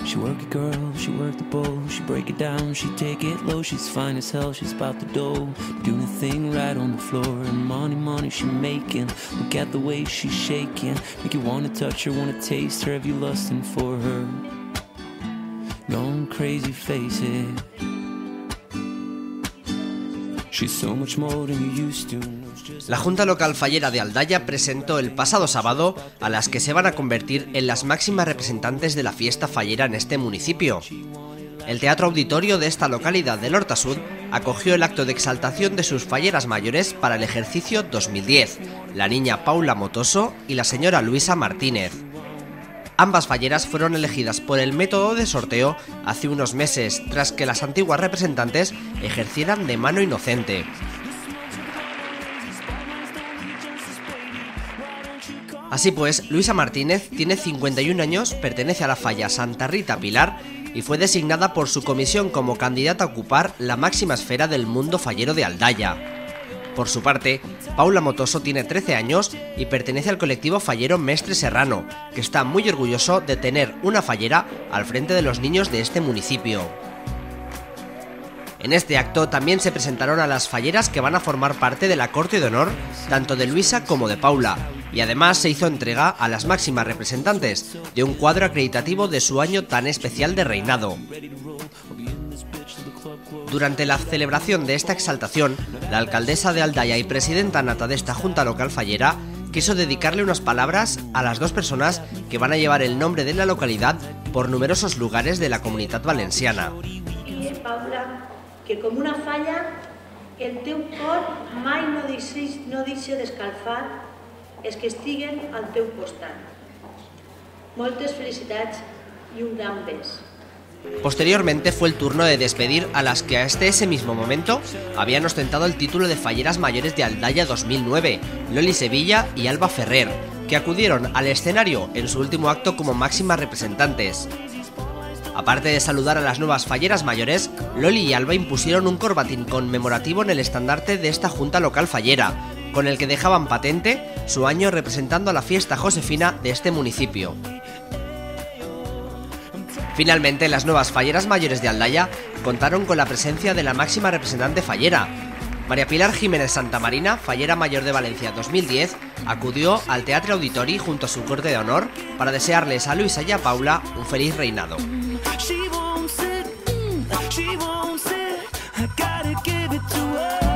She work it girl, she work the bowl, she break it down, she take it low, she's fine as hell, she's about the dough, doing the thing right on the floor, and money she making, look at the way she's shaking, make you wanna touch her, wanna taste her, have you lusting for her, gone crazy, face it, she's so much more than you used to. La Junta Local Fallera de Aldaya presentó el pasado sábado a las que se van a convertir en las máximas representantes de la fiesta fallera en este municipio. El Teatro Auditorio de esta localidad del Hortasud acogió el acto de exaltación de sus falleras mayores para el ejercicio 2010, la niña Paula Motoso y la señora Luisa Martínez. Ambas falleras fueron elegidas por el método de sorteo hace unos meses, tras que las antiguas representantes ejercieran de mano inocente. Así pues, Luisa Martínez tiene 51 años, pertenece a la falla Santa Rita Pilar y fue designada por su comisión como candidata a ocupar la máxima esfera del mundo fallero de Aldaya. Por su parte, Paula Motoso tiene 13 años y pertenece al colectivo fallero Mestre Serrano, que está muy orgulloso de tener una fallera al frente de los niños de este municipio. En este acto también se presentaron a las falleras que van a formar parte de la corte de honor, tanto de Luisa como de Paula, y además se hizo entrega a las máximas representantes de un cuadro acreditativo de su año tan especial de reinado. Durante la celebración de esta exaltación, la alcaldesa de Aldaya y presidenta nata de esta Junta Local Fallera quiso dedicarle unas palabras a las dos personas que van a llevar el nombre de la localidad por numerosos lugares de la Comunitat Valenciana. Paula, que com una falla el teu cor mai no deixa d'escalfar els que estiguen al teu costat. Moltes felicitats i un gran bes. Posteriormente fue el turno de despedir a las que hasta ese mismo momento habían ostentado el título de Falleras Mayores de Aldaya 2009, Loli Sevilla y Alba Ferrer, que acudieron al escenario en su último acto como máximas representantes. Aparte de saludar a las nuevas falleras mayores, Loli y Alba impusieron un corbatín conmemorativo en el estandarte de esta Junta Local Fallera, con el que dejaban patente su año representando a la fiesta josefina de este municipio. Finalmente, las nuevas falleras mayores de Aldaya contaron con la presencia de la máxima representante fallera. María Pilar Jiménez Santamarina, fallera mayor de Valencia 2010, acudió al Teatro Auditori junto a su corte de honor para desearles a Luisa y a Paula un feliz reinado. She won't sit, I gotta give it to her.